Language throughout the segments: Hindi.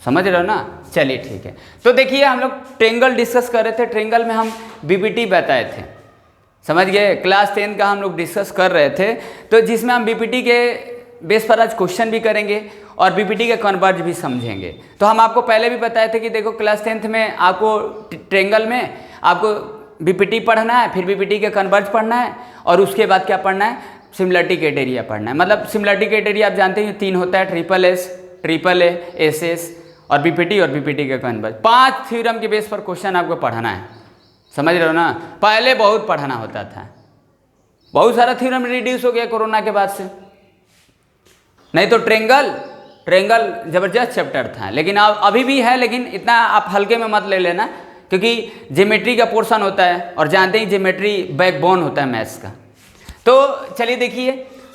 समझ रहे हो ना। चलिए ठीक है, तो देखिए हम लोग ट्रेंगल डिस्कस कर रहे थे, ट्रेंगल में हम बीपीटी बताए थे, समझ गए। क्लास 10 का हम लोग डिस्कस कर रहे थे, तो जिसमें हम बीपीटी के बेस पर आज क्वेश्चन भी करेंगे और बीपीटी के कन्वर्ज भी समझेंगे। तो हम आपको पहले भी बताए थे कि देखो क्लास 10th में आपको ट्रेंगल में आपको बीपीटी पढ़ना है, फिर बीपीटी के कन्वर्ज पढ़ना है और उसके बाद क्या पढ़ना है, सिमिलरिटी क्राइटेरिया पढ़ना है। मतलब सिमिलरिटी क्राइटेरिया आप जानते हैं 3 होता है, triple S, triple A, S S और बीपीटी के कन्वर्ज। 5 थ्योरम के बेस पर क्वेश्चन आपको पढ़ना है, समझ रहे हो ना। पहले बहुत पढ़ना होता था, बहुत सारा थ्योरम रिड्यूस हो गया कोरोना के बाद से, नहीं तो ट्रेंगल जबरदस्त चैप्टर था, लेकिन अब अभी भी है, लेकिन इतना आप हल्के में मत ले लेना, क्योंकि ज्योमेट्री का पोर्शन होता है और जानते ही ज्योमेट्री बैकबोन होता है मैथ्स का। तो चलिए देखिए,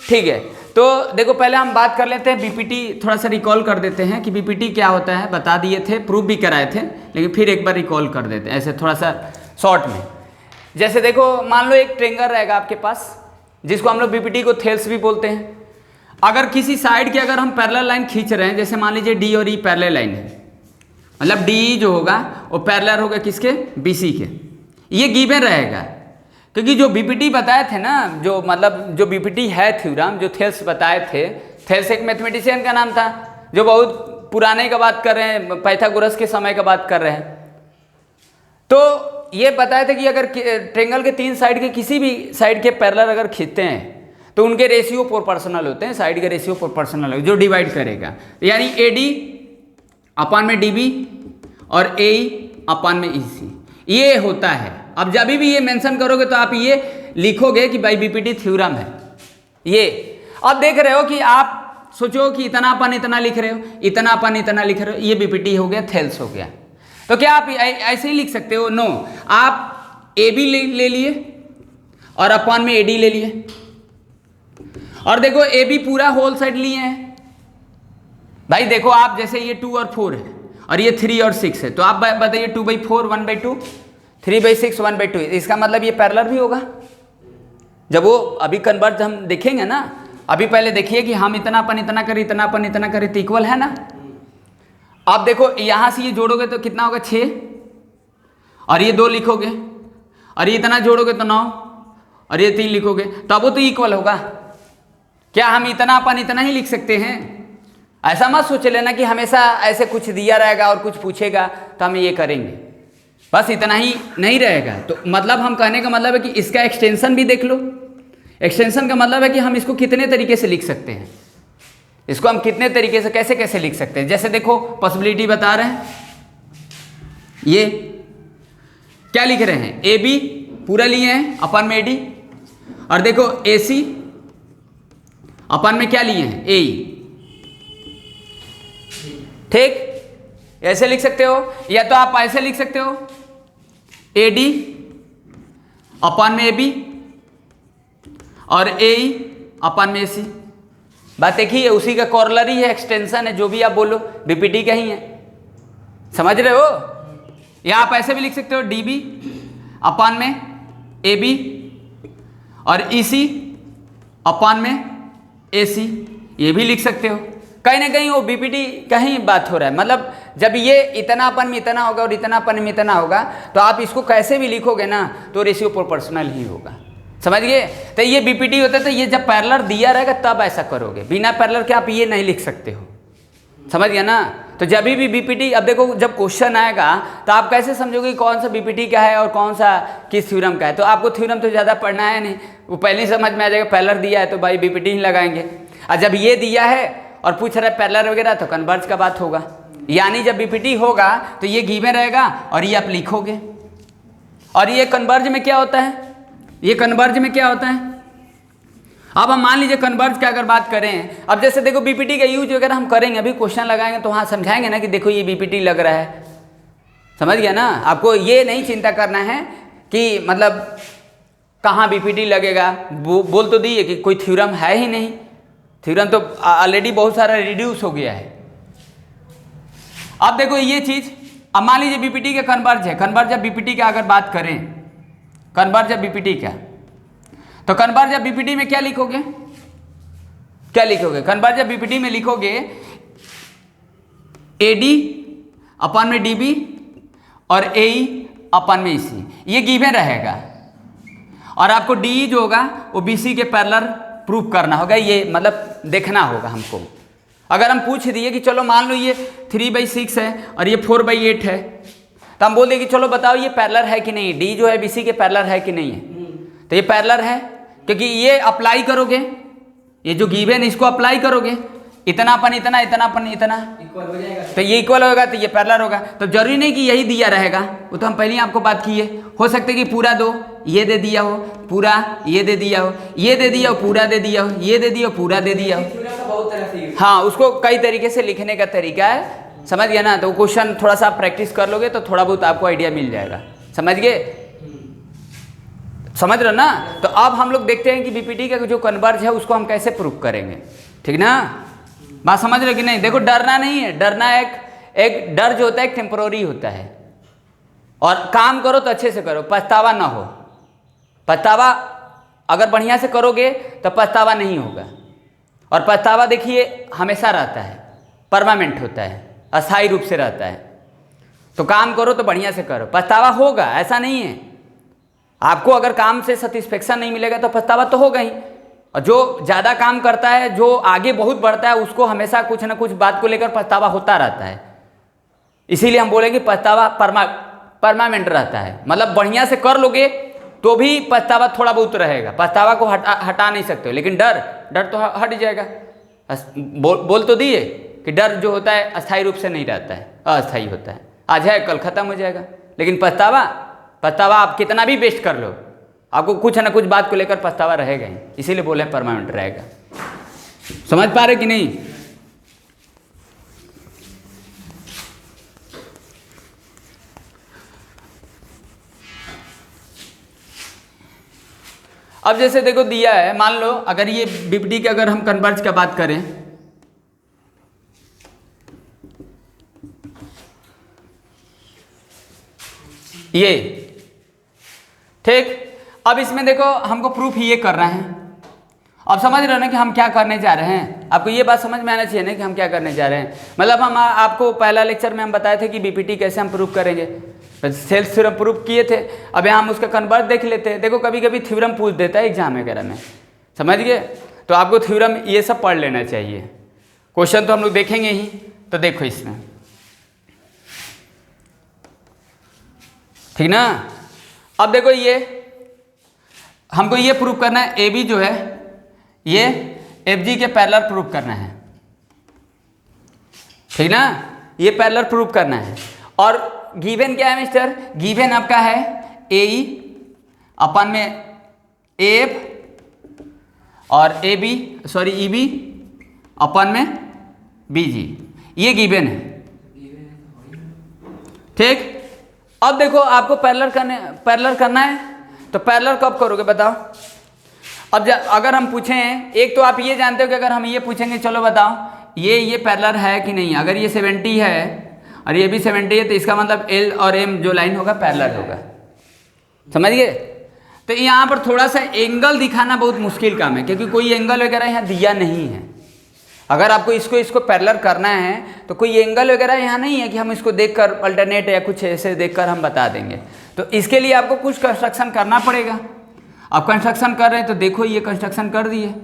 ठीक है, तो देखो पहले हम बात कर लेते हैं बीपीटी, थोड़ा सा रिकॉल कर देते हैं कि बीपीटी क्या होता है। बता दिए थे, प्रूफ भी कराए थे, लेकिन फिर एक बार रिकॉल कर देते हैं ऐसे थोड़ा सा शॉर्ट में। जैसे देखो मान लो एक ट्रेंगल रहेगा आपके पास, जिसको हम लोग बीपीटी को थेल्स भी बोलते हैं। अगर किसी साइड की अगर हम पैरेलल लाइन खींच रहे हैं, जैसे मान लीजिए डी और ई पैरेलल लाइन है, मतलब डी जो होगा वो पैरेलल होगा किसके, बीसी के, ये गिवन रहेगा। क्योंकि जो बीपीटी बताए थे ना, जो मतलब जो बीपीटी है थ्योरम, जो थेल्स बताए थे, थेल्स एक मैथमेटिशियन का नाम था जो बहुत पुराने का बात कर रहे हैं, पाइथागोरस के समय का बात कर रहे हैं। तो ये बताया था कि अगर ट्रेंगल के 3 साइड के किसी भी साइड के पैरेलल अगर खींचते हैं तो उनके रेशियो प्रोपोर्शनल होते हैं, साइड के रेशियो प्रोपोर्शनल है, जो डिवाइड करेगा, यानी एडी अपान में डीबी और ए अपान में ईसी, ये होता है। अब जब भी ये मेंशन करोगे तो आप ये लिखोगे कि भाई बीपीटी थ्योरम है ये। अब देख रहे हो कि आप सोचो कि इतना अपन इतना लिख रहे हो, इतना अपन इतना लिख रहे हो, ये बीपीटी हो गया, थेल्स हो गया। तो क्या आप ऐसे ही लिख सकते हो? नो, आप ए बी ले लिए और अपान में एडी ले लिए, और देखो ए बी पूरा होल साइड लिए हैं भाई। देखो आप जैसे ये 2 और 4 है और ये 3 और 6 है, तो आप बताइए 2/4 1/2, 3/6 1/2, इसका मतलब ये पैरेलल भी होगा। जब वो अभी कन्वर्ज हम देखेंगे ना, अभी पहले देखिए कि हम इतना अपन इतना करें, इतना अपन इतना करें तो इक्वल है ना। आप देखो यहाँ से ये जोड़ोगे तो कितना होगा 6, और ये 2 लिखोगे, और ये इतना जोड़ोगे तो 9, और ये 3 लिखोगे तो अब वो तो इक्वल होगा। क्या हम इतना अपन इतना ही लिख सकते हैं? ऐसा मत सोच लेना कि हमेशा ऐसे कुछ दिया रहेगा और कुछ पूछेगा तो हम ये करेंगे, बस इतना ही नहीं रहेगा। तो मतलब हम कहने का मतलब है कि इसका एक्सटेंशन भी देख लो। एक्सटेंशन का मतलब है कि हम इसको कितने तरीके से लिख सकते हैं, इसको हम कितने तरीके से कैसे कैसे लिख सकते हैं। जैसे देखो पॉसिबिलिटी बता रहे हैं, ये क्या लिख रहे हैं, ए बी पूरा लिए हैं अपन में एडी, और देखो ए सी अपन में क्या लिए हैं, ए ई। ठीक, ऐसे लिख सकते हो, या तो आप ऐसे लिख सकते हो, ए डी अपन में ए बी और ए ई अपन में ए सी। बात एक ही है, उसी का कॉर्लरी है, एक्सटेंशन है, जो भी आप बोलो बीपीटी का ही है, समझ रहे हो। या आप ऐसे भी लिख सकते हो, डी बी अपन में ए बी और ई सी अपन में ए सी, ये भी लिख सकते हो। कहीं ना कहीं वो बीपीटी का ही बात हो रहा है। मतलब जब ये इतना अपन में इतना होगा और इतना अपन में इतना होगा, तो आप इसको कैसे भी लिखोगे ना तो रेशियो प्रोपोर्शनल ही होगा, समझ गए। तो ये बीपीटी होता है, तो ये जब पैरेलल दिया रहेगा तब ऐसा करोगे, बिना पैरेलल के आप ये नहीं लिख सकते हो, समझ गया ना। तो जब भी बीपीटी, अब देखो जब क्वेश्चन आएगा तो आप कैसे समझोगे कौन सा बीपीटी का है और कौन सा किस थ्योरम का है। तो आपको थ्योरम तो ज़्यादा पढ़ना है नहीं, वो पहले ही समझ में आ जाएगा, पैरेलल दिया है तो भाई बीपीटी ही लगाएंगे। और जब ये दिया है और पूछ रहा है पैरेलल वगैरह, तो कन्वर्ज का बात होगा। यानी जब बीपीटी होगा तो ये गिवन रहेगा और ये आप लिखोगे। और ये कन्वर्ज में क्या होता है, ये कन्वर्ज में क्या होता है, अब हम मान लीजिए कन्वर्ज का अगर बात करें, अब जैसे देखो बीपीटी का यूज वगैरह हम करेंगे, अभी क्वेश्चन लगाएंगे तो वहाँ समझाएंगे ना कि देखो ये बीपीटी लग रहा है, समझ गया ना। आपको ये नहीं चिंता करना है कि मतलब कहाँ बीपीटी लगेगा, बोल तो दिए कि कोई थ्योरम है ही नहीं, थ्योरम तो ऑलरेडी बहुत सारा रिड्यूस हो गया है। अब देखो ये चीज, अब मान लीजिए बीपीटी का कन्वर्ज है, कन्वर्ज ऑफ बीपीटी का अगर बात करें, कन्वर्ज ऑफ बीपीटी का, तो कन्वर्ज ऑफ बीपीटी में क्या लिखोगे, क्या लिखोगे, कन्वर्ज ऑफ बीपीटी में लिखोगे एडी अपन में DB और AE अपन में EC, ये गिवन रहेगा। और आपको DE जो होगा वो BC के पैरेलल प्रूफ करना होगा, ये मतलब देखना होगा हमको। अगर हम पूछ दिए कि चलो मान लो ये 3/6 है और ये 4/8 है, तो हम बोल दें कि चलो बताओ ये पैरेलल है कि नहीं, D जो है BC के पैरेलल है कि नहीं है, तो ये पैरेलल है, क्योंकि ये अप्लाई करोगे, ये जो गिवन है इसको अप्लाई करोगे, इतना अपन इतना, इतना अपन इतना, इक्वल हो जाएगा, तो ये इक्वल होगा तो ये पैरेलल होगा। तो जरूरी नहीं कि यही दिया रहेगा, वो तो हम पहले ही आपको बात की है। हो सकता है कि पूरा दो ये दे दिया हो, पूरा ये दे दिया हो, ये दे दिया हो, पूरा दे दिया हो, ये दे दिया हो, पूरा दे दिया हो। बहुत तरह से हाँ, उसको कई तरीके से लिखने का तरीका है, समझ गया ना। तो क्वेश्चन थोड़ा सा आप प्रैक्टिस कर लोगे तो थोड़ा बहुत आपको आइडिया मिल जाएगा, समझ गए, समझ रहे हो ना। तो अब हम लोग देखते हैं कि बीपीटी का जो कन्वर्ज है उसको हम कैसे प्रूफ करेंगे, ठीक ना, बात समझ रहे हो कि नहीं। देखो डरना नहीं है, डरना एक डर जो होता है एक टेम्पोररी होता है, और काम करो तो अच्छे से करो, पछतावा ना हो। पछतावा अगर बढ़िया से करोगे तो पछतावा नहीं होगा, और पछतावा देखिए हमेशा रहता है, परमानेंट होता है, अस्थायी रूप से रहता है। तो काम करो तो बढ़िया से करो, पछतावा होगा, ऐसा नहीं है। आपको अगर काम से सेटिस्फेक्शन नहीं मिलेगा तो पछतावा तो होगा ही। और जो ज़्यादा काम करता है, जो आगे बहुत बढ़ता है, उसको हमेशा कुछ ना कुछ बात को लेकर पछतावा होता रहता है। इसीलिए हम बोलेंगे पछतावा परमानेंट रहता है, मतलब बढ़िया से कर लोगे तो भी पछतावा थोड़ा बहुत रहेगा, पछतावा को हटा नहीं सकते हो, लेकिन डर तो हट जाएगा। बोल तो दिए कि डर जो होता है अस्थायी रूप से नहीं रहता है, अस्थायी होता है, आज है कल खत्म हो जाएगा। लेकिन पछतावा आप कितना भी बेस्ट कर लो, आपको कुछ ना कुछ बात को लेकर पछतावा रहेगा ही, इसीलिए बोले परमानेंट रहेगा। समझ पा रहे कि नहीं। अब जैसे देखो दिया है, मान लो अगर ये बीपीटी के अगर हम कन्वर्ज का बात करें, ये ठीक। अब इसमें देखो हमको प्रूफ ये करना है। अब समझ रहे हो ना कि हम क्या करने जा रहे हैं, आपको ये बात समझ में आना चाहिए ना कि हम क्या करने जा रहे हैं। मतलब हम आपको पहला लेक्चर में हम बताए थे कि बीपीटी कैसे हम प्रूफ करेंगे, सेल्स थ्योरम प्रूफ किए थे। अब यहाँ हम उसका कन्वर्ट देख लेते हैं। देखो कभी कभी थ्योरम पूछ देता है एग्जाम वगैरह में, समझ गए, तो आपको थ्योरम ये सब पढ़ लेना चाहिए। क्वेश्चन तो हम लोग देखेंगे ही, तो देखो इसमें, ठीक ना। अब देखो ये हमको ये प्रूफ करना है, ए बी जो है ये एफ जी के पैरेलल प्रूफ करना है, ठीक ना, ये पैरेलल प्रूफ करना है। और गिवन क्या है मिस्टर, गिवन आपका है ए ई अपन में एफ और A B sorry E B अपन में बी जी, ये गिवन है, ठीक। अब देखो आपको पैरेलल करना है, तो पैरेलल कब करोगे बताओ। अब अगर हम पूछें, एक तो आप ये जानते हो कि अगर हम ये पूछेंगे चलो बताओ ये पैरेलल है कि नहीं, अगर ये 70 है और ये भी 70 है तो इसका मतलब एल और एम जो लाइन होगा पैरेलल होगा, समझ गए। तो यहाँ पर थोड़ा सा एंगल दिखाना बहुत मुश्किल काम है, क्योंकि कोई एंगल वगैरह यहाँ दिया नहीं है। अगर आपको इसको पैरेलल करना है तो कोई एंगल वगैरह यहाँ नहीं है कि हम इसको देखकर अल्टरनेट या कुछ ऐसे देखकर हम बता देंगे। तो इसके लिए आपको कुछ कंस्ट्रक्शन करना पड़ेगा। अब कंस्ट्रक्शन कर रहे हैं तो देखो ये कंस्ट्रक्शन कर दिए,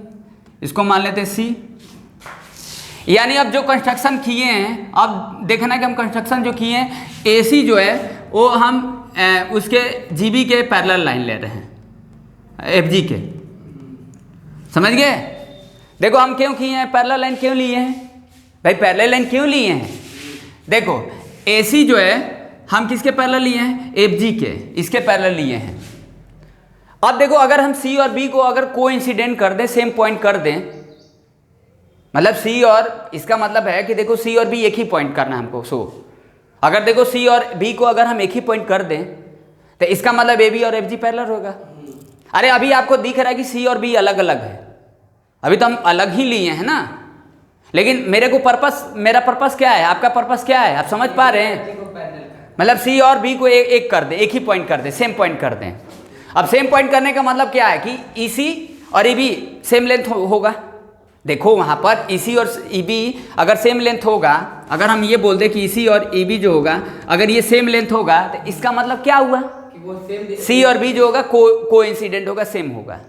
इसको मान लेते हैं सी। यानी अब जो कंस्ट्रक्शन किए हैं, अब देखना कि हम कंस्ट्रक्शन जो किए हैं, एसी जो है वो हम उसके जीबी के पैरेलल लाइन ले रहे हैं, एफजी के, समझ गए। देखो हम क्यों किए हैं, पैरेलल लाइन क्यों लिए हैं भाई, पैरेलल लाइन क्यों लिए हैं। देखो एसी जो है हम किसके पैरेलल लिए हैं, एफजी के, इसके पैरेलल लिए हैं। अब देखो अगर हम सी और बी को अगर कोइंसिडेंट कर दें, सेम पॉइंट कर दें, मतलब सी और, इसका मतलब है कि देखो सी और बी एक ही पॉइंट करना है हमको। सो अगर देखो सी और बी को अगर हम एक ही पॉइंट कर दें तो इसका मतलब ए बी और एफ जी पैरेलल होगा। अरे अभी आपको दिख रहा है कि सी और बी अलग अलग है, अभी तो हम अलग ही लिए हैं ना, लेकिन मेरा पर्पस क्या है, आपका पर्पस क्या है, आप समझ पा रहे हैं। मतलब सी और बी को एक कर दें, एक ही पॉइंट कर दें, सेम पॉइंट कर दें। अब सेम पॉइंट करने का मतलब क्या है कि ई सी और ई बी सेम लेंथ होगा, देखो वहाँ पर EC और EB अगर सेम लेंथ होगा, अगर हम ये बोल दें कि EC और EB जो होगा अगर ये सेम लेंथ होगा तो इसका मतलब क्या हुआ कि वो सेम C और B जो होगा कोइंसिडेंट होगा, सेम होगा।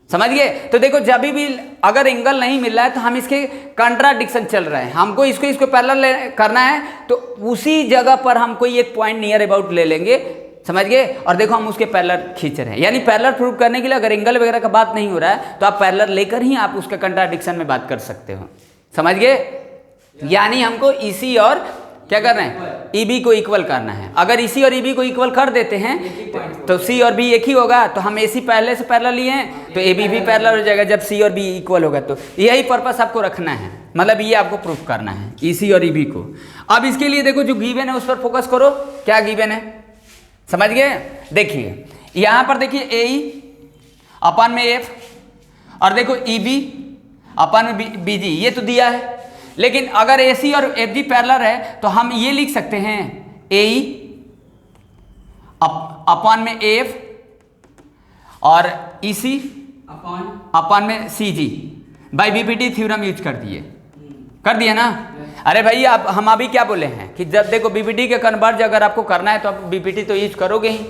समझ गए? तो देखो जब भी अगर एंगल नहीं मिल रहा है तो हम इसके कंट्राडिक्शन चल रहे हैं, हमको इसको पैरेलल करना है तो उसी जगह पर हम कोई एक पॉइंट नियर अबाउट ले लेंगे। समझ गए? और देखो हम उसके पैरेलल खींच रहे हैं, यानी पैरेलल प्रूव करने के लिए अगर एंगल वगैरह का बात नहीं हो रहा है तो आप पैरेलल लेकर ही आप उसका कंट्राडिक्शन में बात कर सकते हो। समझ गए? यानी हमको EC और क्या करना है, EB को इक्वल करना है। अगर EC और EB को इक्वल कर देते हैं तो C और B एक ही होगा, तो हम AC पहले से पैरेलल लिए हैं तो AB भी पैरेलल हो जाएगा जब C और B इक्वल होगा। तो यही पर्पस आपको रखना है, मतलब ये आपको प्रूफ करना है EC और EB को। अब इसके लिए देखो जो गिवन है उस पर फोकस करो, क्या गिवन है समझ गए? देखिए यहाँ पर देखिए AE अपन में F और देखो EB अपन में BG, ये तो दिया है। लेकिन अगर AC और FG पैरेलल है तो हम ये लिख सकते हैं AE अपन में AF और EC अपन में CG by BPT theorem use कर दिए ना। अरे भाई आप हम अभी क्या बोले हैं कि जब देखो BPT के कन्वर्ज अगर आपको करना है तो आप BPT तो यूज करोगे ही।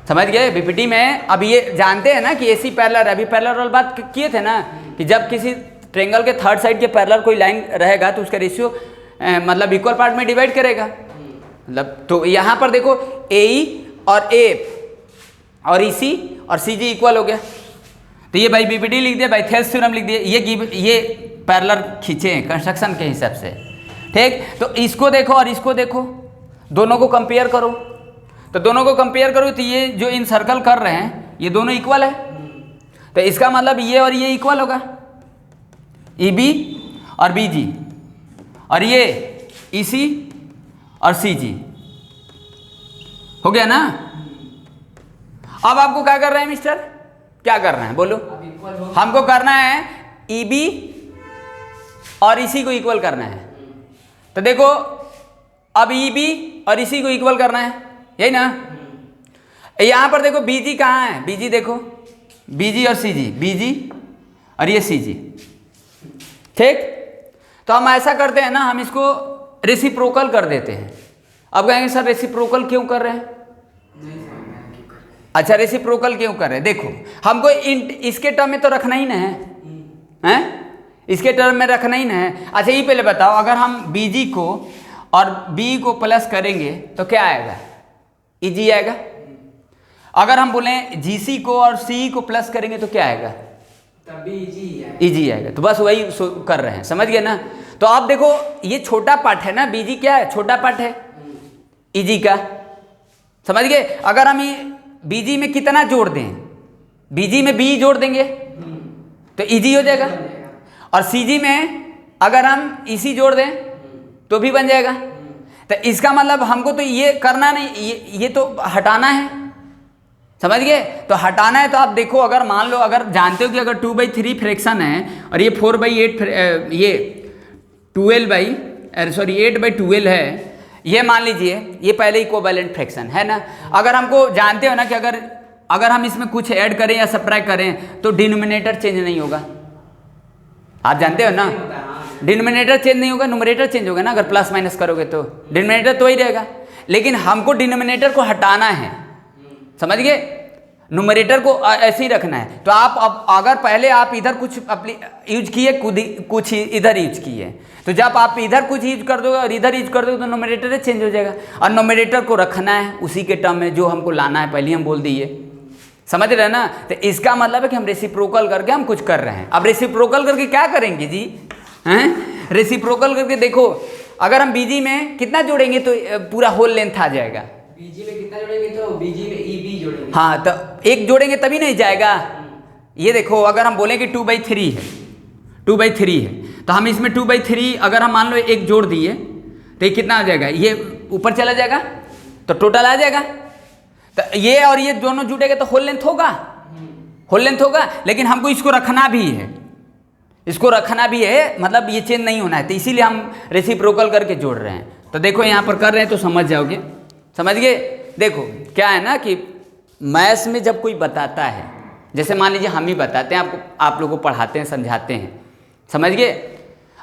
समझ गए? BPT में अब ये जानते हैं ना कि AC पैरेलल है, अभी पैरेलल वाली बात किए थे ना कि जब किसी ट्रेंगल के थर्ड साइड के पैरेलल कोई लाइन रहेगा तो उसका रेशियो मतलब इक्वल पार्ट में डिवाइड करेगा। मतलब तो यहाँ पर देखो AE और AF और EC और CG इक्वल हो गया, तो ये बाई BPT लिख दिया, बाई थेल्स थ्योरम लिख दिया, ये पैरेलल खींचे हैं कंस्ट्रक्शन के हिसाब से। ठीक, तो इसको देखो और इसको देखो, दोनों को कंपेयर करो, तो दोनों को कंपेयर करो तो ये जो इन सर्कल कर रहे हैं ये दोनों इक्वल है, तो इसका मतलब ये और ये इक्वल होगा, EB और BG और ये EC और CG हो गया ना। अब आपको क्या कर रहे हैं मिस्टर, क्या करना है बोलो? हमको करना है EB और EC को इक्वल करना है। तो देखो अब EB और EC को इक्वल करना है, यही ना। यहाँ पर देखो BG कहाँ है, BG देखो, BG और CG, BG और ये CG। ठीक, तो हम ऐसा करते हैं ना, हम इसको रेसिप्रोकल कर देते हैं। अब कहेंगे सर रेसिप्रोकल क्यों कर रहे हैं? अच्छा रेसिप्रोकल क्यों कर रहे हैं? देखो हमको इसके टर्म में तो रखना ही ना है, हैं? इसके टर्म में रखना ही ना है। अच्छा ये पहले बताओ, अगर हम BG को और B को प्लस करेंगे तो क्या आएगा? EG आएगा। अगर हम बोलें GC को और CE को प्लस करेंगे तो क्या आएगा? तभी EG आएगा। तो बस वही कर रहे हैं, समझ गए ना। तो आप देखो ये छोटा पार्ट है ना, BG क्या है? छोटा पार्ट है EG का, समझ गए। अगर हम ये BG में कितना जोड़ दें, BG में B जोड़ देंगे तो EG हो जाएगा, और CG में अगर हम EC जोड़ दें तो भी बन जाएगा। तो इसका मतलब हमको तो ये करना नहीं, ये तो हटाना है, समझ गए। तो हटाना है तो आप देखो, अगर मान लो अगर जानते हो कि अगर 2/3 फ्रैक्शन है और ये 4/8 ये 8/12 है, ये मान लीजिए ये पहले इक्विवेलेंट फ्रैक्शन है ना। अगर हमको जानते हो ना कि अगर हम इसमें कुछ ऐड करें या सब्ट्रैक्ट करें तो डिनोमिनेटर चेंज नहीं होगा, आप जानते हो ना। डिनोमिनेटर चेंज नहीं होगा, न्यूमरेटर चेंज होगा ना। अगर प्लस माइनस करोगे तो डिनोमिनेटर तो ही रहेगा, लेकिन हमको डिनोमिनेटर को हटाना है, समझ गए। न्यूमरेटर को ऐसे ही रखना है। तो आप अगर पहले आप इधर कुछ यूज किए, कुछ इधर यूज किए, तो जब आप इधर कुछ यूज कर दोगे और इधर यूज कर दोगे तो न्यूमरेटर चेंज हो जाएगा। और न्यूमरेटर को रखना है उसी के टर्म में जो हमको लाना है, पहले हम बोल दिए, समझ रहे ना। तो इसका मतलब है कि हम रेसिप्रोकल करके हम कुछ कर रहे हैं। अब रेसिप्रोकल करके क्या करेंगे जी, हैं? रेसिप्रोकल करके देखो, अगर हम BG में कितना जोड़ेंगे तो पूरा होल लेंथ आ जाएगा। BG में कितना जोड़ेंगे तो BG में EB जोड़ेंगे, हाँ, तो एक जोड़ेंगे तभी नहीं जाएगा। ये देखो अगर हम बोलें कि 2/3 है, 2/3 है, तो हम इसमें 2/3 अगर हम मान लो एक जोड़ दिए तो ये कितना आ जाएगा, ये ऊपर चला जाएगा तो टोटल आ जाएगा। तो ये और ये दोनों जुटेगा तो होल लेंथ होगा, होल लेंथ होगा। लेकिन हमको इसको रखना भी है, इसको रखना भी है, मतलब ये चेंज नहीं होना है, तो इसीलिए हम रेसिप्रोकल करके जोड़ रहे हैं। तो देखो यहाँ पर कर रहे हैं तो समझ जाओगे, समझ गए। देखो क्या है ना कि मैथ्स में जब कोई बताता है, जैसे मान लीजिए हम ही बताते हैं आपको, आप लोगों को पढ़ाते हैं, समझाते हैं, समझ गए।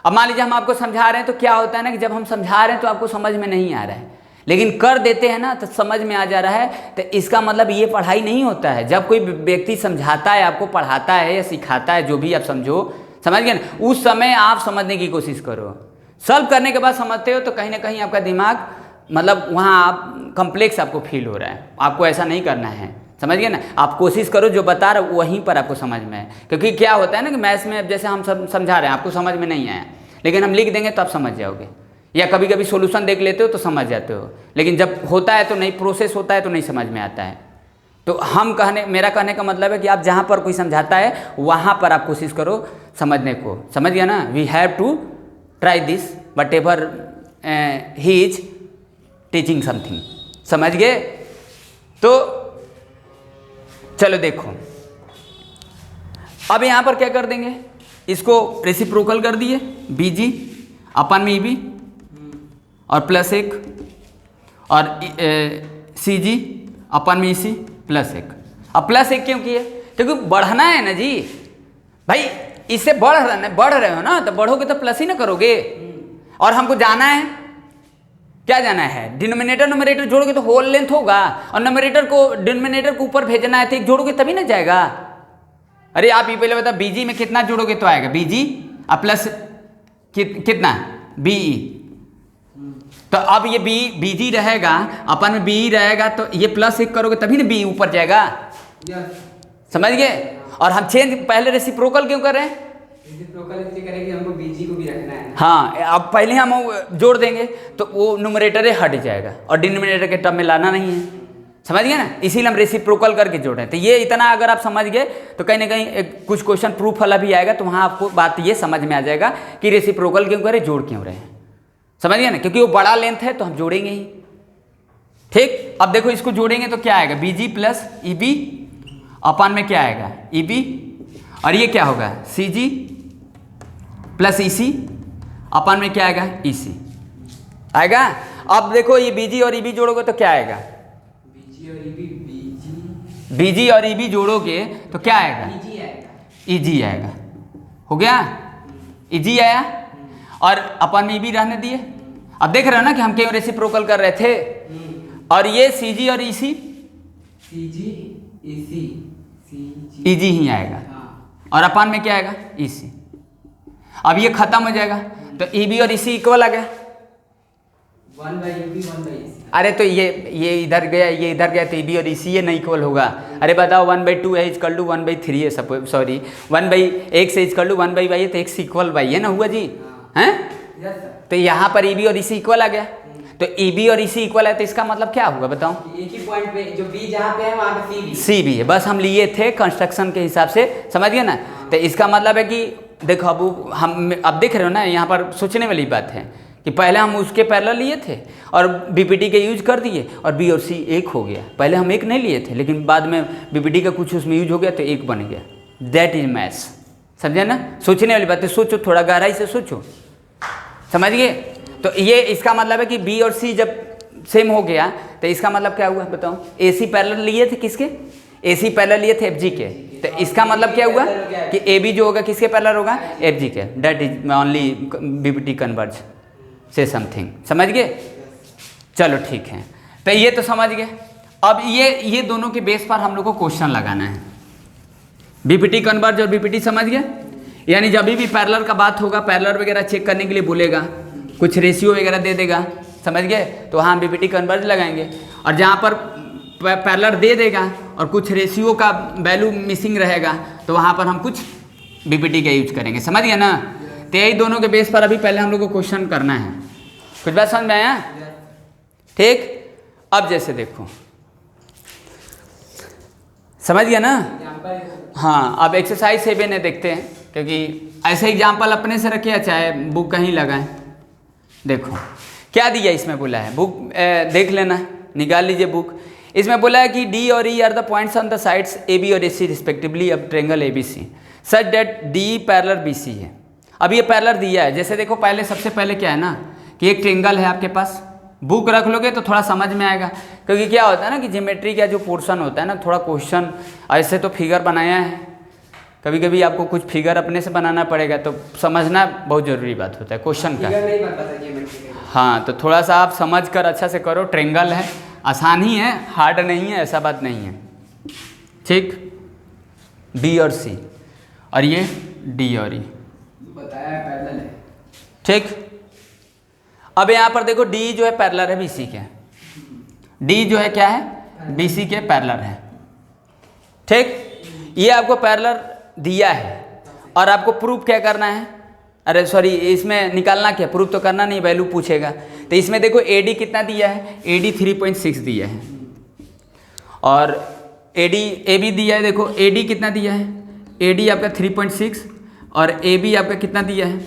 अब मान लीजिए हम आपको समझा रहे हैं, तो क्या होता है ना कि जब हम समझा रहे हैं तो आपको समझ में नहीं आ रहा है, लेकिन कर देते हैं ना तो समझ में आ जा रहा है, तो इसका मतलब ये पढ़ाई नहीं होता है। जब कोई व्यक्ति समझाता है, आपको पढ़ाता है या सिखाता है, जो भी आप समझो, समझ गए ना, उस समय आप समझने की कोशिश करो। सॉल्व करने के बाद समझते हो तो कहीं ना कहीं आपका दिमाग मतलब वहाँ आप कम्प्लेक्स आपको फील हो रहा है, आपको ऐसा नहीं करना है, समझ गए ना। आप कोशिश करो जो बता रहे वहीं पर आपको समझ में है, क्योंकि क्या होता है ना कि मैथ्स में जैसे हम सब समझा रहे हैं, आपको समझ में नहीं आया, लेकिन हम लिख देंगे तो आप समझ जाओगे, या कभी कभी सॉल्यूशन देख लेते हो तो समझ जाते हो, लेकिन जब होता है तो नहीं, प्रोसेस होता है तो नहीं समझ में आता है। तो मेरा कहने का मतलब है कि आप जहाँ पर कोई समझाता है वहाँ पर आप कोशिश करो समझने को, समझ गया ना। We have to try this whatever he is teaching something, समझ गए। तो चलो देखो, अब यहाँ पर क्या कर देंगे, इसको रेसिप्रोकल कर दिए, बीजी अपन में ईबी और प्लस 1 और सी जी अपन में इसी प्लस 1। अब प्लस 1 क्यों किए, क्योंकि बढ़ना है ना जी भाई, इससे बढ़ रहे हो ना, तो बढ़ोगे तो प्लस ही ना करोगे। और हमको जाना है, क्या जाना है, डिनोमिनेटर न्यूमरेटर जोड़ोगे तो होल लेंथ होगा, और न्यूमरेटर को डिनोमिनेटर को ऊपर भेजना है, तो एक जोड़ोगे तभी ना जाएगा। अरे आप ये पहले बताओ, बीजी में कितना जोड़ोगे तो आएगा, बीजी और प्लस कितना बीई, तो अब ये बीजी रहेगा, अपन में बीई रहेगा, तो ये प्लस 1 करोगे तभी ना बी ऊपर जाएगा, समझ गए। और हम चेंज पहले रेसिप्रोकल क्यों कर रहे हैं, रेसिप्रोकल इसलिए करेंगे हमको बीजी को भी रखना है। हाँ, अब पहले हम जोड़ देंगे तो वो न्यूमरेटर हट जाएगा और डिनोमिनेटर के टर्म में लाना नहीं है, समझ गए ना, इसीलिए हम रेसिप्रोकल करके जोड़ रहे हैं। तो ये इतना अगर आप समझ गए तो कहीं ना कहीं कुछ क्वेश्चन प्रूफ वाला भी आएगा, तो वहाँ आपको बात ये समझ में आ जाएगा कि रेसिप्रोकल क्यों करें, जोड़ क्यों रहे हैं, समझ गए ना, क्योंकि वो बड़ा लेंथ है तो हम जोड़ेंगे ही। ठीक, अब देखो इसको जोड़ेंगे तो क्या आएगा, बीजी प्लस ईबी अपन में क्या आएगा, ईबी, और ये क्या होगा, सीजी प्लस ईसी अपन में क्या आएगा, ईसी आएगा। अब देखो ये बीजी और ईबी जोड़ोगे तो क्या आएगा, बीजी और ईबी जोड़ोगे तो क्या आएगा, ईजी आएगा, हो गया, ईजी आया। और अपन में ईबी रहने दिए। अब देख रहे हो ना कि हम क्यों रेसिप्रोकल कर रहे थे, और ये सीजी और ईसी, ईजी ही आएगा, और अपन में क्या आएगा, ईसी। अब ये खत्म हो जाएगा तो ईबी और ईसी इक्वल आ गया, 1/EB 1/EC। अरे तो ये इधर गया, ये इधर गया, तो ईबी और ईसी ये नहीं इक्वल होगा। अरे बताओ 1/2 है इक्वल टू 1/3 है, सब सॉरी 1/x से इक्वल टू 1/y है, तो x इक्वल y है ना, हुआ जी, हैं। तो यहाँ पर ईबी और ईसी इक्वल आ गया, तो ईबी और ईसी इक्वल है, तो इसका मतलब क्या होगा बताओ, एक ही पॉइंट पे जो बी जहाँ पे है वहाँ पे सी भी है, बस हम लिए थे कंस्ट्रक्शन के हिसाब से, समझ गए ना। तो इसका मतलब है कि देखो अब देख रहे हो ना, यहाँ पर सोचने वाली बात है कि पहले हम उसके पैरेलल लिए थे और बीपीटी के यूज कर दिए और बी और सी एक हो गया। पहले हम एक नहीं लिए थे, लेकिन बाद में बीपीटी का कुछ उसमें यूज हो गया तो एक बन गया। दैट इज मैथ्स, समझे ना। सोचने वाली बात है, सोचो, थोड़ा गहराई से सोचो, समझ गए। तो ये इसका मतलब है कि बी और सी जब सेम हो गया तो इसका मतलब क्या हुआ बताओ, ए सी पैरेलल लिए थे किसके, ए सी पैरेलल लिए थे एफ जी के, तो इसका मतलब क्या हुआ कि ए बी जो होगा किसके पैरेलल होगा, एफ जी के। That is only BPT converge से समथिंग, समझ गए। चलो ठीक है, तो ये तो समझ गए। अब ये दोनों के बेस पर हम लोग को क्वेश्चन लगाना है, बीपीटी कन्वर्ज और बीपीटी, समझ गए। यानी जब भी पैरेलल का बात होगा, पैरेलल वगैरह चेक करने के लिए बोलेगा, कुछ रेशियो वगैरह दे देगा, समझ गए, तो हाँ बीपीटी कन्वर्ज लगाएंगे। और जहाँ पर पैरेलल दे देगा और कुछ रेशियो का वैल्यू मिसिंग रहेगा तो वहाँ पर हम कुछ बीपीटी का यूज करेंगे, समझ गए ना। तो यही दोनों के बेस पर अभी पहले हम लोग को क्वेश्चन करना है। कुछ बात समझ में आया, ठीक। अब जैसे देखो, समझ गया ना। हाँ, अब एक्सरसाइज 7 है, देखते हैं, क्योंकि ऐसे एग्जाम्पल अपने से रखे या चाहे बुक कहीं लगाएं। देखो क्या दिया इसमें, बोला है बुक देख लेना, निकाल लीजिए बुक। इसमें बोला है कि डी और E are the points on the sides A B और A C respectively of triangle A B C such that D parallel B C है। अब ये पैरेलल दिया है, जैसे देखो पहले सबसे पहले क्या है ना कि एक ट्रायंगल है आपके पास, बुक रख लोगे तो थोड़ा समझ में आएगा, क्योंकि क्या होता है ना कि ज्योमेट्री का जो पोर्शन होता है ना, थोड़ा क्वेश्चन ऐसे तो फिगर बनाया है, कभी कभी आपको कुछ फिगर अपने से बनाना पड़ेगा, तो समझना बहुत ज़रूरी बात होता है क्वेश्चन का। फिगर नहीं बन पाता ज्योमेट्री का। हाँ, तो थोड़ा सा आप समझ कर अच्छा से करो। ट्रेंगल है, आसान ही है, हार्ड नहीं है, ऐसा बात नहीं है। ठीक, बी और सी, और ये डी और ई बताया पैरेलल है। ठीक। अब यहाँ पर देखो डी जो है पैरेलल है बीसी के, डी जो है क्या है, बीसी के पैरेलल है। ठीक, ये आपको पैरेलल दिया है और आपको प्रूफ क्या करना है, अरे सॉरी, इसमें निकालना क्या, प्रूफ तो करना नहीं, वैल्यू पूछेगा। तो इसमें देखो एडी कितना दिया है, एडी 3.6 दिया है, और एडी एबी दिया है। देखो एडी कितना दिया है, एडी आपका 3.6, और एबी आपका कितना दिया है,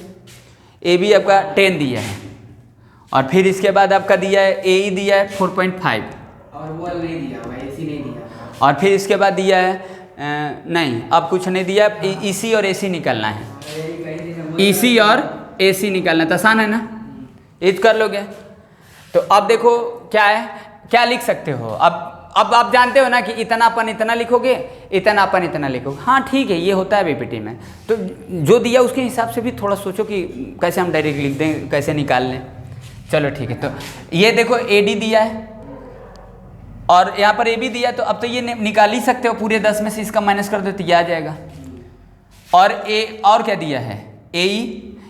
एबी आपका 10 दिया है, और फिर इसके बाद आपका दिया है एई दिया है 4.5, और वो नहीं दिया हुआ, एसी नहीं दिया। और फिर इसके बाद दिया है नहीं, अब कुछ नहीं दिया, ईसी और एसी निकालना है, ईसी और एसी निकालना है। तो आसान है ना, इज कर लोगे। तो अब देखो क्या है, क्या लिख सकते हो। अब आप जानते हो ना कि इतना अपन इतना लिखोगे, इतना अपन इतना लिखोगे। हाँ ठीक है, ये होता है बीपीटी में। तो जो दिया उसके हिसाब से भी थोड़ा सोचो कि कैसे हम डायरेक्ट लिख दें, कैसे निकाल लें। चलो ठीक है, तो ये देखो एडी दिया है और यहाँ पर ए भी दिया, तो अब तो ये निकाल ही सकते हो, पूरे 10 में से इसका माइनस कर दो तो ये आ जाएगा। और ए और क्या दिया है, ए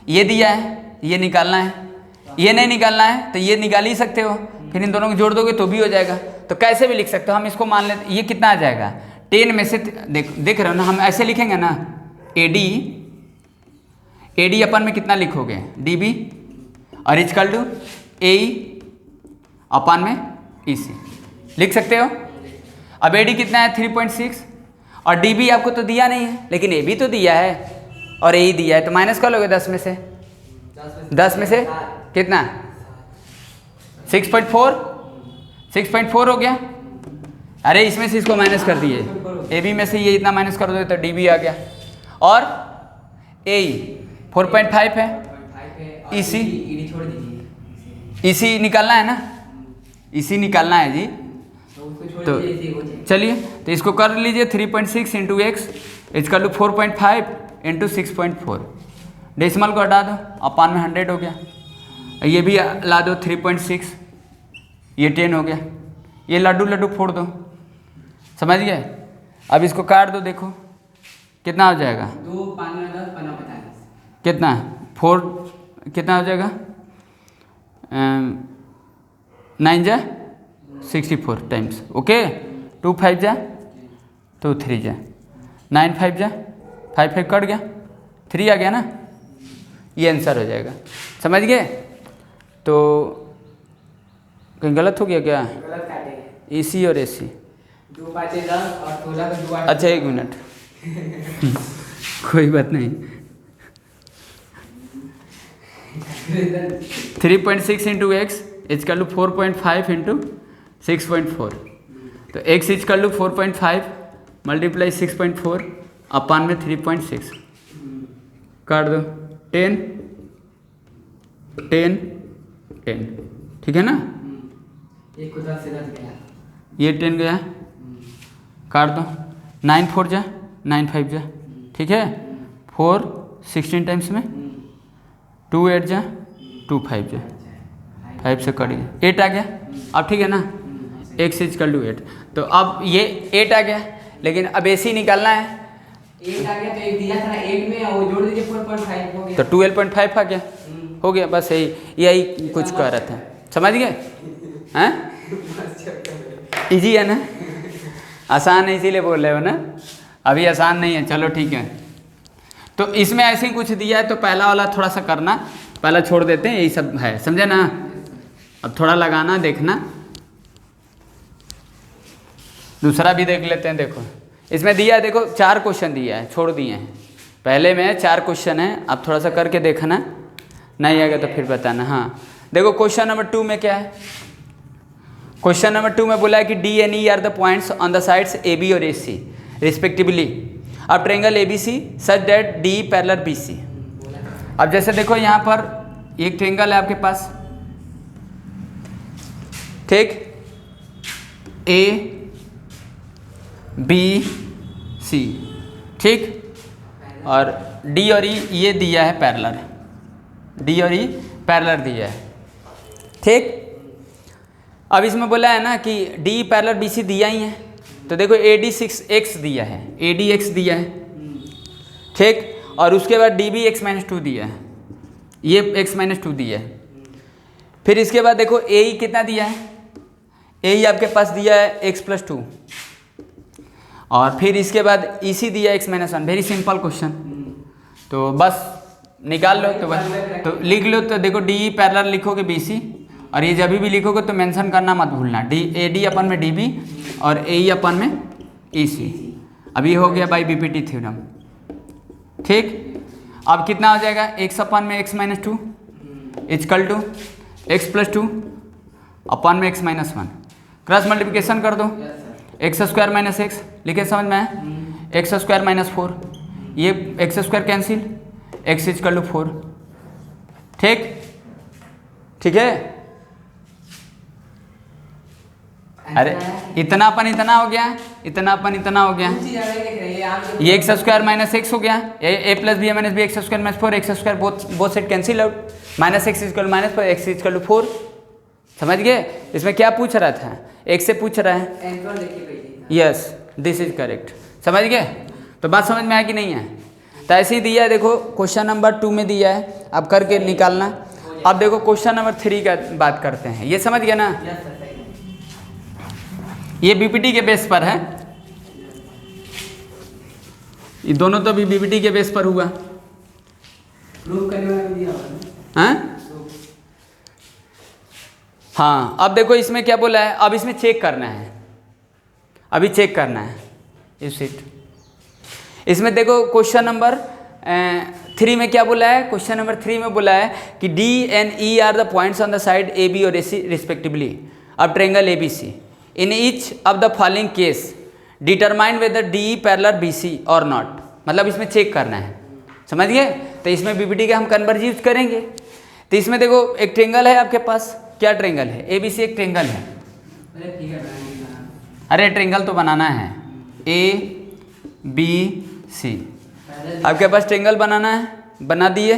ये दिया है, ये निकालना है, ये नहीं निकालना है तो ये निकाल ही सकते हो, फिर इन दोनों को जोड़ दोगे तो भी हो जाएगा। तो कैसे भी लिख सकते हो, हम इसको मान लेते, ये कितना आ जाएगा 10 में से, देख रहे हो ना, हम ऐसे लिखेंगे ना, एडी अपन में कितना लिखोगे, डी बी, और इजकल टू ए अपन में ई सी लिख सकते हो। अब एडी कितना है 3.6, और डी बी आपको तो दिया नहीं है, लेकिन ए बी तो दिया है और ए दिया है, तो माइनस कर लोगे 10 में से, 10 में से कितना 6.4 हो गया। अरे इसमें से इसको माइनस कर दिए, ए बी में से ये इतना माइनस कर दो तो डी बी आ गया, और ए 4.5 है, इसी इसी निकालना है ना, इसी निकालना है जी। तो चलिए, तो इसको कर लीजिए 3.6 इंटू एक्स इसका लो 4.5 इंटू 6.4, डेसिमल को हटा दो, अपान में 100 हो गया। ये भी ला दो 3.6, ये 10 हो गया, ये लड्डू फोड़ दो, समझ गए। अब इसको काट दो, देखो कितना हो जाएगा, 2 5 में 10 15 45, कितना 4 कितना हो जाएगा, 9 जा 64 टाइम्स, ओके। 2 5 जा 2 3 जा 9 5 जा 5 5 कट गया, 3 आ गया ना, ये आंसर हो जाएगा, समझ गए। तो कहीं गलत हो गया क्या, गलत काटे, ईसी और एसी 2 5 10 और 16 को 2 8। अच्छा 1 मिनट कोई बात नहीं। 3.6 इंटू एक्स इज कर लूँ 4.5 इंटू 6.4, तो एक्स इज कर लूँ 4.5 मल्टीप्लाई 6.4 अपान में 3.6 काट दो, 10 10 10, ठीक है ना। एक को 10 से 10 गया, ये 10 गया, काट दो, 9 4 जा 9 5 जा, ठीक है, 4 16 टाइम्स में, 2 8 जा 2 5 जा, 5 से कट गया, 8 आ गया। अब ठीक है ना, एक्स इज कल टू 8, तो अब ये 8 आ गया, लेकिन अब एसी निकालना है, 8 आ गया तो एक दिया था 8 में, और जोड़ दीजिए 4.5 हो गया, तो 12.5 आ गया, हो गया, बस यही कुछ कह रहा था, समझ गए हैं। इजी है ना, आसान है इसीलिए बोल रहे हो ना, अभी आसान नहीं है, चलो ठीक है। तो इसमें ऐसे ही कुछ दिया है, तो पहला वाला थोड़ा सा करना, पहला छोड़ देते हैं, यही सब है, समझे ना। अब थोड़ा लगाना, देखना, दूसरा भी देख लेते हैं। देखो इसमें दिया है, देखो 4 क्वेश्चन दिया है, छोड़ दिए हैं, पहले में 4 क्वेश्चन है, अब थोड़ा सा करके देखना, नहीं आएगा तो फिर बताना। हाँ देखो क्वेश्चन नंबर 2 में क्या है, क्वेश्चन नंबर 2 में बोला है कि D and E are the points on the sides A B और ए सी रिस्पेक्टिवली अब triangle A B C such that D parallel B C. अब जैसे देखो यहाँ पर एक ट्रेंगल है आपके पास, ठीक, ए बी सी, ठीक, और डी और ई ये दिया है पैरेलल, डी और ई पैरेलल दिया है। ठीक, अब इसमें बोला है ना कि डी पैरेलल बी सी दिया ही है, तो देखो ए डी 6x दिया है, ए डी एक्स दिया है। ठीक, और उसके बाद डी बी x-2 दिया है, ये x-2 दिया है। फिर इसके बाद देखो ए ई कितना दिया है, ए ई आपके पास दिया है x+2, और फिर इसके बाद ई सी दिया है x-1। वेरी सिंपल क्वेश्चन, तो बस निकाल लो, तो बस तो लिख लो। तो देखो डी ई पैरेलल लिखोगे बी सी, और ये जब भी लिखोगे तो मेंशन करना मत भूलना, डी ए डी अपन में डी बी और ए ई अपन में ई सी। अब ये हो गया बाई बीपीटी थ्योरम। ठीक, अब कितना हो जाएगा, x अपन में x-2 इक्वल टू x+2 अपन में x-1। क्रॉस मल्टीप्लिकेशन कर दो, x² - x लिखे समझ में है, x² - 4, ये x² cancel, x equal to 4। ठीक, ठीक है। अरे इतना अपन इतना हो गया, इतना अपन इतना हो गया, ये x² - x हो गया, a + b - b x² - 4, x² both set cancel out, -x equal -4, x equal to 4। समझ गए, इसमें क्या पूछ रहा था, x से पूछ रहा है। Yes, this is correct. समझ गए, तो बात समझ में आया कि नहीं है। तो ऐसे ही दिया है, देखो क्वेश्चन नंबर 2 में दिया है, अब करके निकालना। अब देखो क्वेश्चन नंबर 3 का बात करते हैं, ये समझ गया ना, ये बीपीटी के बेस पर है, ये दोनों तो भी बीपीटी के बेस पर हुआ। प्रूफ करने वाला दिया होगा हाँ हाँ, अब देखो इसमें क्या बोला है, अब इसमें चेक करना है, अभी चेक करना है इस सीट। इसमें देखो क्वेश्चन नंबर 3 में क्या बोला है, क्वेश्चन नंबर 3 में बोला है कि D and E are the points on the side A B और ए सी रिस्पेक्टिवली अब triangle A B C. In each of the following case determine whether D parallel B C और नॉट। मतलब इसमें चेक करना है, समझ गए। तो इसमें बीपीटी का हम कन्वर्ज यूज करेंगे। तो इसमें देखो एक ट्रायंगल है आपके पास, क्या ट्रायंगल है, ए बी सी एक ट्रायंगल है। अरे ट्रायंगल तो बनाना है, ए बी सी आपके पास ट्रायंगल बनाना है, बना दिए।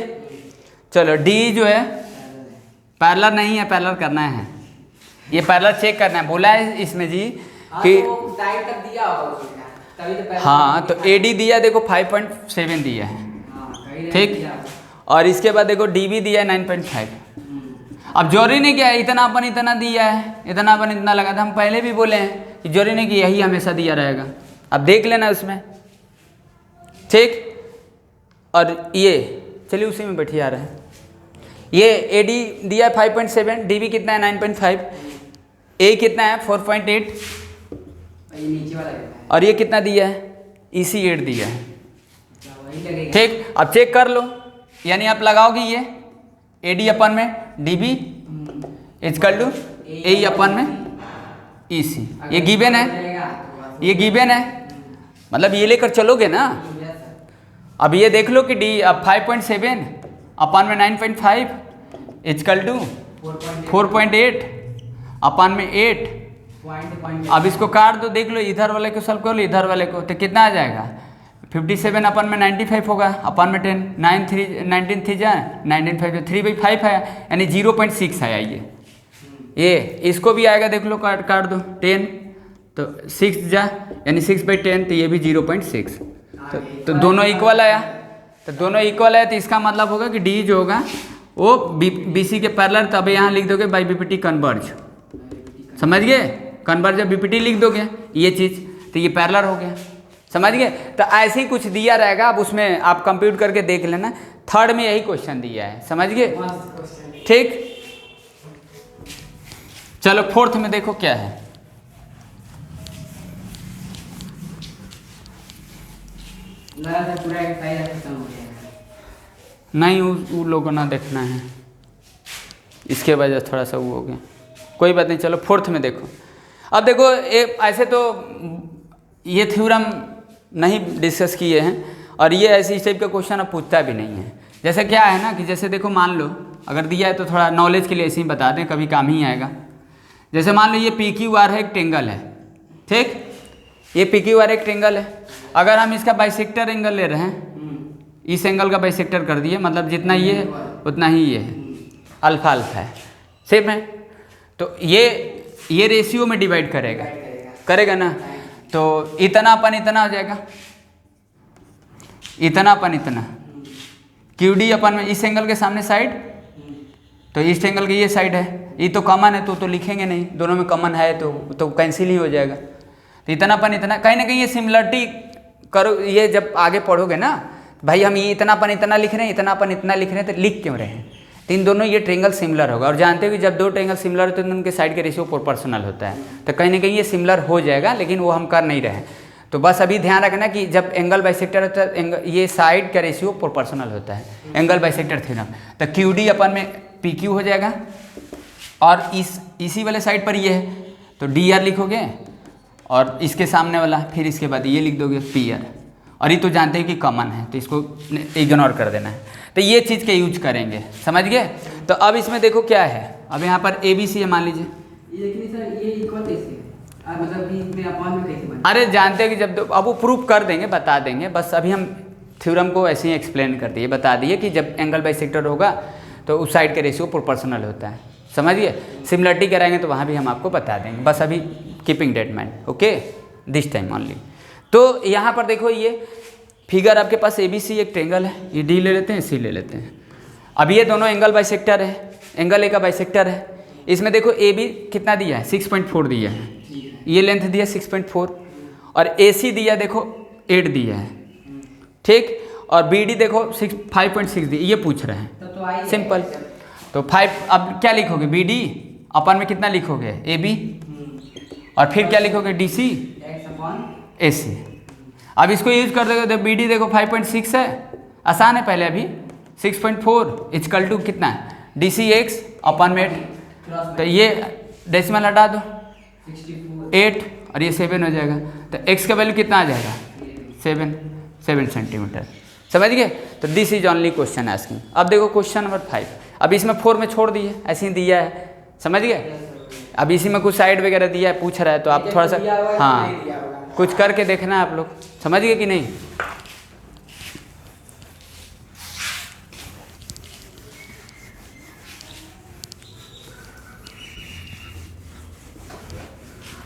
चलो डी जो है पैरेलल नहीं है, पैरेलल करना है, ये पैरेलल चेक करना है। बोला है इसमें जी कि टाइट तक दिया होगा उसमें, तभी तो पैरेलल। हाँ, तो ए डी दिया देखो 5.7 दिया है। ठीक, और इसके बाद देखो डी बी दिया है 9.5। अब जोरी ने क्या है, इतना अपन इतना दिया है, इतना अपन इतना लगा था। हम पहले भी बोले हैं कि जोरी ने कि यही हमेशा दिया रहेगा, अब देख लेना उसमें। ठीक, और ये चलिए उसी में बैठिए आ रहा है। ये ए डी दिया है 5.7, डी बी कितना है 9.5, ए कितना है 4.8, नीचे वाला कितना है, और ये कितना दिया है ई सी 8 दिया है। वही लगेगा। ठीक, अब चेक कर लो, यानी आप लगाओगे ये ए डी अपन में डी बी इक्वल टू ए अपन में ई सी, ये गिवन है, ये गिवन है, मतलब ये लेकर चलोगे ना। अब ये देख लो कि डी अब 5.7 अपन में 9.5 इक्वल टू 4.8 अपन में 8। अब इसको काट दो, देख लो इधर वाले को सॉल्व कर लो, इधर वाले को, तो कितना आ जाएगा 57 अपन में 95 होगा, अपन में 10 9 3 19 थी जाए 19 3/5 है, यानी 0.6 आया ये इसको भी आएगा, देख लो काट दो 10 तो 6 जा यानी 6/10, तो ये भी 0.6, तो दोनों इक्वल आया। तो दोनों इक्वल है, तो इसका मतलब होगा कि डी जो होगा वो बी सी के पैरेलल। तब यहाँ लिख दोगे बाई बीपीटी कन्वर्ज, समझ गए, कन्वर्ज जब बीपीटी लिख दोगे ये चीज़, तो ये पैरेलल हो गया, समझ गए। तो ऐसे ही कुछ दिया रहेगा, अब उसमें आप कंप्यूट करके देख लेना। थर्ड में यही क्वेश्चन दिया है, समझ गए। ठीक, चलो फोर्थ में देखो क्या है। पूरा खत्म हो गया, नहीं वो लोगों ना देखना है, इसके वजह से थोड़ा सा वो हो गया, कोई बात नहीं। चलो फोर्थ में देखो। अब देखो ऐसे तो ये थ्योरम नहीं डिस्कस किए हैं, और ये ऐसे इस टाइप का क्वेश्चन अब पूछता भी नहीं है। जैसे क्या है ना कि जैसे देखो मान लो अगर दिया है तो थोड़ा नॉलेज के लिए ऐसे ही बता दें, कभी काम ही आएगा। जैसे मान लो ये पी क्यू आर है, एक ट्रायंगल है, ठीक, ये पी क्यू आर एक ट्रायंगल है। अगर हम इसका बाइसेक्टर एंगल ले रहे हैं इस एंगल का बाइसेक्टर कर दिए, मतलब जितना ये है उतना ही ये है, अल्फा अल्फा है, सेम है। तो ये रेशियो में डिवाइड करेगा ना, तो इतना अपन इतना हो जाएगा, इतना अपन इतना, QD अपन में इस एंगल के सामने साइड, तो इस एंगल की ये साइड है, ये तो कॉमन है तो लिखेंगे नहीं, दोनों में कॉमन है तो कैंसिल ही हो जाएगा। तो इतना अपन इतना, कहीं ना कहीं ये सिमिलरिटी करो, ये जब आगे पढ़ोगे ना भाई हम ये इतना अपन इतना लिख रहे हैं, इतना अपन इतना लिख रहे हैं, तो लिख क्यों रहे हैं, तो इन दोनों ये ट्रेंगल सिमिलर होगा। और जानते हो कि जब दो ट्रेंगल सिमिलर होते हैं तो उनके साइड के रेशियो प्रोपोर्शनल होता है, तो कहीं ना कहीं ये सिमिलर हो जाएगा, लेकिन वो हम कर नहीं रहे हैं। तो बस अभी ध्यान रखना कि जब एंगल बाइसेक्टर होता है, ये साइड का रेशियो प्रोपोर्शनल होता है एंगल बाइसेक्टर थ्योरम। तो QD अपन में PQ हो जाएगा, और इसी वाले साइड पर ये है तो DR लिखोगे, और इसके सामने वाला फिर इसके बाद ये लिख दोगे PR, और ये तो जानते हैं कि कॉमन है तो इसको इग्नोर कर देना है। तो ये चीज़ के यूज करेंगे, समझ गए। तो अब इसमें देखो क्या है, अब यहाँ पर ABC है मान लीजिए, अरे जानते हैं कि जब अब वो प्रूफ कर देंगे, बता देंगे, बस अभी हम थ्योरम को ऐसे ही एक्सप्लेन कर दिए, बता दिए कि जब एंगल बाइसेक्टर होगा तो उस साइड के रेशियो प्रोपोर्शनल होता है, समझिए। सिमिलरिटी कराएंगे तो वहाँ भी हम आपको बता देंगे, बस अभी keeping that mind, okay, this time only. तो यहाँ पर देखो ये फिगर आपके पास ABC एक ट्रेंगल है, ये D ले लेते हैं, C ले लेते हैं। अब ये दोनों एंगल बाइसेक्टर है, एंगल A का बाइसेक्टर है। इसमें देखो AB कितना दिया है, 6.4 दिया है, ये लेंथ दिया 6.4, और AC दिया देखो 8 दिया है, ठीक, और BD देखो 5.6 दिया, ये पूछ रहे हैं, सिंपल। तो 5, अब क्या लिखोगे, BD अपन में कितना लिखोगे, AB, और फिर क्या लिखोगे, DC AC। अब इसको यूज कर दोगे तो BD देखो 5.6 है, आसान है, पहले अभी 6.4 इक्वल टू कितना है, DC x अपन में 8, तो ये डेसिमल हटा दो 8 और ये 7 हो जाएगा, तो x का वैल्यू कितना आ जाएगा, 7 सेंटीमीटर, समझ गए। तो this is only question asking. अब देखो क्वेश्चन नंबर 5, अब इसमें 4 में छोड़ दिए, ऐसे ही दिया है, समझ गए। अब इसी में कुछ साइड वगैरह दिया है, पूछ रहा है, तो आप थोड़ा सा हाँ कुछ करके देखना है आप लोग, समझ गए कि नहीं।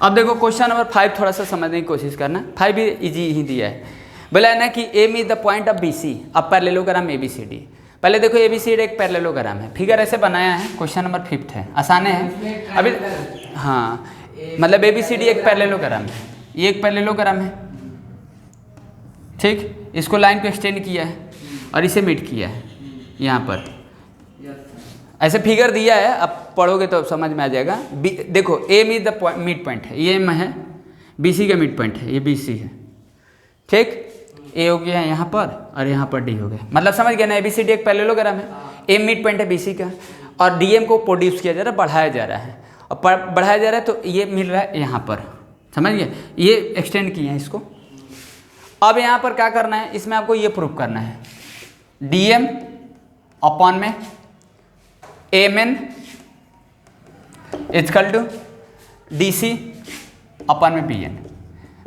अब देखो क्वेश्चन नंबर 5 थोड़ा सा समझने की कोशिश करना, 5 भी इजी ही दिया है। बोला है ना कि M is the point of BC, अब पैरेललोग्राम ABCD। पहले देखो ABCD एक पैरेललोग्राम है, फिगर ऐसे बनाया है, क्वेश्चन नंबर 5 है, आसान है अभी। हाँ मतलब ABCD एक पैरेललोग्राम है, ये एक पैरेललोग्राम है, ठीक, इसको लाइन को एक्सटेंड किया है और इसे मीट किया है यहाँ पर, ऐसे फिगर दिया है, अब पढ़ोगे तो समझ में आ जाएगा। देखो M is the mid point है, ये एम है, BC का मिड पॉइंट है, ये BC है, ठीक, A हो गया यहाँ पर और यहाँ पर D हो गया, मतलब समझ गया ना। ABCD एक पैरेललोग्राम है, एम मिड पॉइंट है BC का, और DM को प्रोड्यूस किया जा रहा है, बढ़ाया जा रहा है, और बढ़ाया जा रहा है तो ये मिल रहा है यहाँ पर, समझ गए, ये एक्सटेंड किए हैं इसको। अब यहाँ पर क्या करना है, इसमें आपको ये प्रूफ करना है, DM अपॉन में MN equal to DC upon में PN,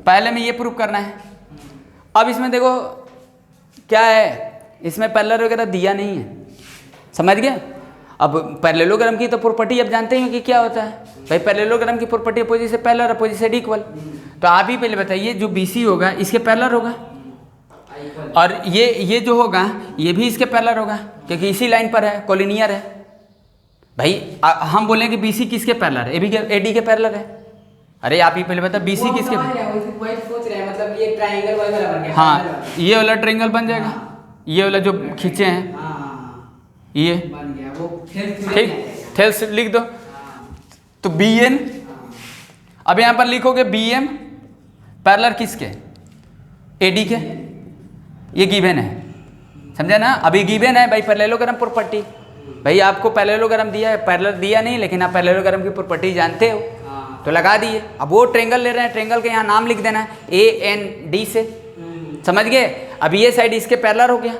पहले में ये प्रूफ करना है। अब इसमें देखो क्या है, इसमें पैरेलल वगैरह दिया नहीं है, समझ गए। अब पैरेललोग्राम की तो प्रॉपर्टी अब जानते हैं कि क्या होता है भाई, पैरेललोग्राम की प्रॉपर्टी अपोजिट से पैरेलल, अपोजिट से इक्वल। तो आप ही पहले बताइए, जो BC होगा इसके पैरेलल होगा, और ये जो होगा ये भी इसके पैरेलल होगा, क्योंकि इसी लाइन पर है, कोलिनियर है भाई। हम बोलें कि BC किसके पैरेलल है, AD के पैरेलल है। अरे आप ही पहले बता BC किसके, मतलब ये ट्रायंगल वाला बन गया, हाँ ये वाला ट्रायंगल बन जाएगा, ये वाला जो खींचे हैं ये बन गया, वो ठीक, थेल्स लिख दो। तो BN, अब यहाँ पर लिखोगे BM पैरेलल किसके, AD के, ये गिवन है, समझा ना। अभी गिवन है भाई पैरेललोग्राम प्रॉपर्टी, भाई आपको पैरेललोग्राम दिया है, पैरेलल दिया नहीं, लेकिन आप पैरेललोग्राम की प्रॉपर्टी जानते हो तो लगा दिए। अब वो ट्रेंगल ले रहे हैं, ट्रेंगल के यहाँ नाम लिख देना है AND से, समझ गए। अब ये साइड इसके पैरेलल हो गया,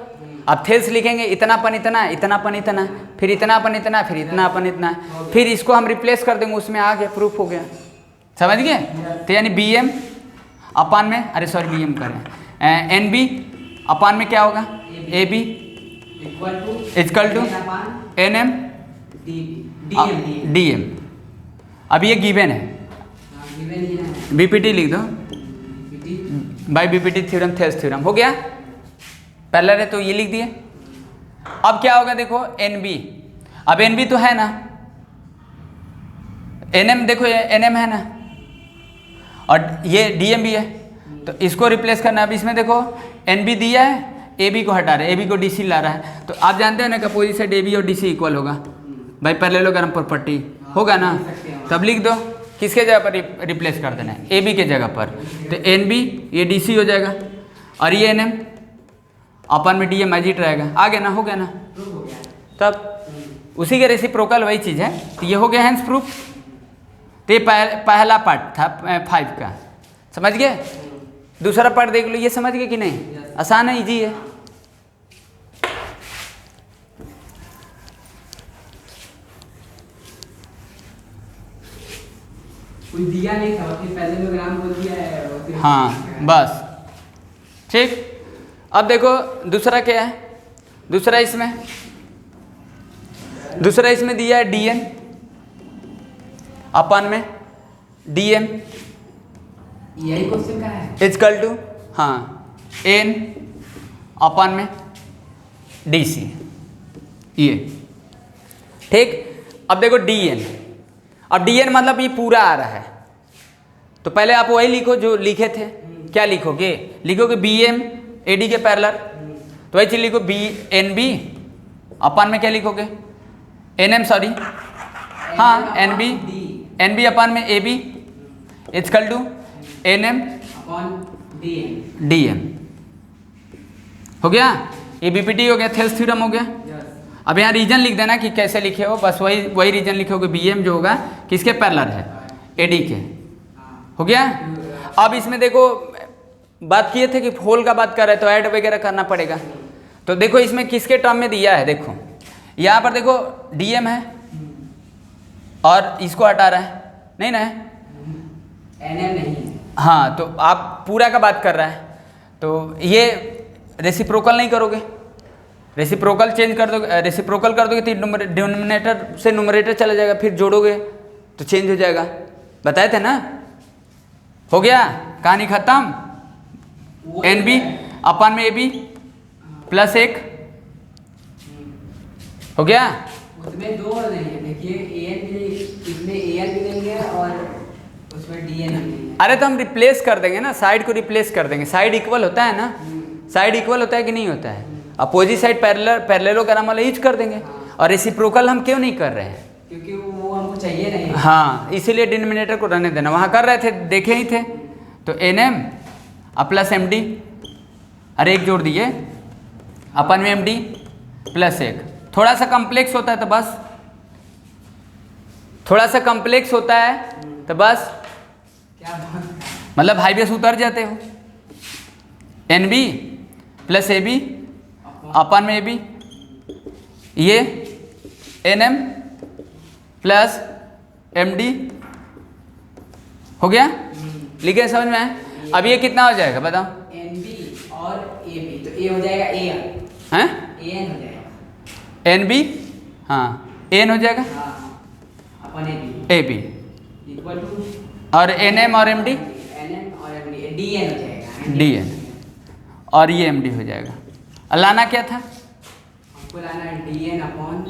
अब थेल्स लिखेंगे, इतना अपन इतना, इतना अपन इतना, फिर इतना अपन इतना, फिर इतना अपन इतना, फिर इसको हम रिप्लेस कर देंगे, उसमें आ गया, प्रूफ हो गया, समझ गए। तो यानी BM अपान में, अरे सॉरी BM करें, NB अपान में क्या होगा A B equal to N M D M. अब ये गिवन है, बीपीटी लिख दो, by BPT theorem Thales theorem हो गया। पैरेलल है तो ये लिख दिए। अब क्या होगा देखो एन बी, अब एन बी तो है ना, एन एम देखो एन एम है ना, और ये डी एम भी है, तो इसको रिप्लेस करना। अब इसमें देखो एन बी दिया है, ए बी को हटा रहे हैं, ए बी को डी सी ला रहा है, तो आप जानते हैं ना कि अपोजिट साइड ए बी और डी सी इक्वल होगा भाई, पैरेललोग्राम प्रॉपर्टी होगा ना। तब लिख दो किसके जगह पर रिप्लेस कर देना है, ए बी के जगह पर, तो एन बी ये डी सी हो जाएगा, और ये एन एम अपन में डी एम एजिट रहेगा। आ गया ना, हो गया ना। तब उसी के रेसिप्रोकल वही चीज़ है, तो ये हो गया हैंस प्रूफ। तो ये पहला पार्ट था 5 का, समझ गए। दूसरा पार्ट देख लो, ये समझ गए कि नहीं, आसान है, इजी है। कोई दिया नहीं था, फिर पैरेललोग्राम बोल दिया है। हाँ बस ठीक। अब देखो दूसरा क्या है, दूसरा इसमें दिया है डी एन अपन में डी एम, यही क्वेश्चन का है, इक्वल टू हाँ एन अपन में डी सी, ये ठीक। अब देखो डी एन, अब डी एन मतलब ये पूरा आ रहा है, तो पहले आप वही लिखो जो लिखे थे। क्या लिखोगे, लिखोगे बी एम ए डी के पैरेलल, तो वही चीज लिखो बी एन बी अपन में क्या लिखोगे, एन एम सॉरी हाँ एन बी अपन में A B equal to N M D M हो गया। ये बीपीटी हो गया, थेल्स थ्योरम हो गया। अब यहाँ रीजन लिख देना कि कैसे लिखे हो, बस वही रीजन लिखोगे, बी एम जो होगा किसके पैरेलल है, ए डी के, हो गया। अब इसमें देखो बात किए थे कि होल का बात कर रहे, तो ऐड वगैरह करना पड़ेगा। तो देखो इसमें किसके टर्म में दिया है, देखो यहाँ पर देखो डी एम है और इसको हटा रहा है, नहीं ना है, एन एम नहीं, हाँ तो आप पूरा का बात कर रहा है, तो ये रेसिप्रोकल नहीं करोगे, रेसिप्रोकल चेंज कर दोगे, रेसिप्रोकल कर दोगे तो डिनोमिनेटर से न्यूमरेटर चला जाएगा, फिर जोड़ोगे तो चेंज हो जाएगा, बताए थे ना। हो गया, कहानी खत्म। एन बी अपन में ए बी प्लस 1 हो गया। उसमें दो और देंगे, देखिए एन भी, इसमें एन भी देंगे और उसमें डी एन भी देंगे। अरे तो हम रिप्लेस कर देंगे ना, साइड को रिप्लेस कर देंगे, साइड इक्वल होता है ना, साइड इक्वल होता है कि नहीं होता है, अपोजिट साइड पैरेललोग्राम वाला यूज कर देंगे। और रेसिप्रोकल हम क्यों नहीं कर रहे हैं, क्योंकि वो हमको चाहिए नहीं। हाँ इसीलिए डिनोमिनेटर को रहने देना, वहाँ कर रहे थे देखे ही थे। तो N M plus M D, अरे एक जोड़ दिए, अपन में एम डी प्लस 1, थोड़ा सा कम्प्लेक्स होता है तो बस, थोड़ा सा कम्प्लेक्स होता है तो बस क्या बात, मतलब हाईवे से उतर जाते हो। N B plus A B अपन में ए बी, ये N M plus M D हो गया, लिखे समझ में आए। अब ये कितना हो जाएगा बताओ, एन बी और ए बी, तो ए हो जाएगा ए हैं, ए एन हो जाएगा, एन बी हाँ एन हो जाएगा, हाँ अपन ए बी इक्वल टू, और एन एम और एम डी, एन एम और एम डी, डी एन हो जाएगा, डी एन, और ये एम डी हो जाएगा। लाना क्या था, हमको लाना है D N upon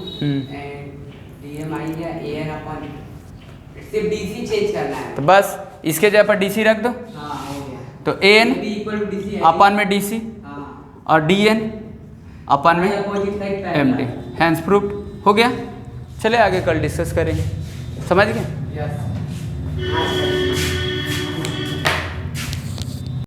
D M आई या ए एन अपॉन, सिर्फ डी सी चेंज करना है, तो बस इसके जगह पर डी सी रख दो, हाँ हो गया। तो A N B equal to D C अपन में डी सी हाँ, और डी एन अपन में opposite side M D, hence proved हो गया। चले आगे कल डिस्कस करेंगे, समझ गए। यस।